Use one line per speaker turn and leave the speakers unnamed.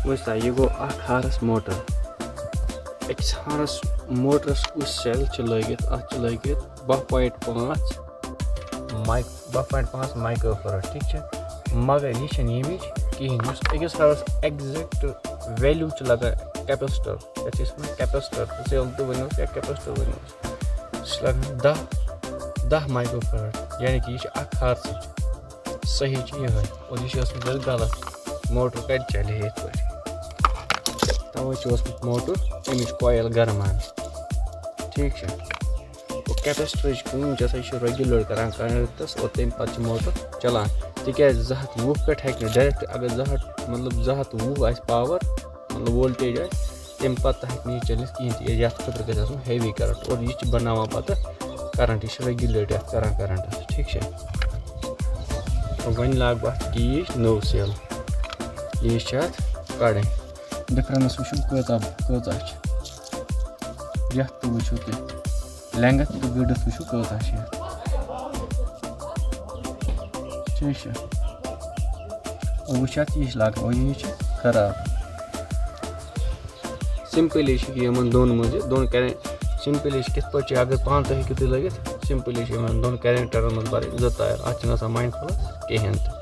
वैसा ये गो हारस मोटर अक्स हारस मोटरस उस सेल लगित अत लगित 12.5 माइक्रोफारड ठीक है मगर यह यमिच कहें अकिस हारस एग्जैक्ट वैल्यू लगा कैपेसिटर कैपेसिटर सेल तो वन या कैपेसिटर वन लगा 10 माइक्रोफारड यानी कि यह हारस सही यह और यह गलत मोटर कत चल तवे मोटर अमिच कॉयल गरमान ठीक है और कैपेसिटर हसा रेगुलर करान कनेक्टस और तम पे मोटर चलान तिकाज 220 पे डायरेक्ट अगर 220 पावर मतलब वोल्टेज तम पे हे चलित कहें ये खुद गि हेवी करंट और यह बनावा पत करंट यह रेगुलेट करान करंटस ठीक है वन लाग बह टीच नो सेल यह कड़े डिफरेंस वो कत तो वो तुम लेंगथ तो विड्थ वो कत ठीक है और वो यह लगा और यह खराब सिंपली इन दोन मज दोन कैरें सिंपली कित पे अगर पान तक हेकू तुम लगित सिंपली दोन कैरेंटरन मज भर 2 तार अत माइंड प्लस कहें।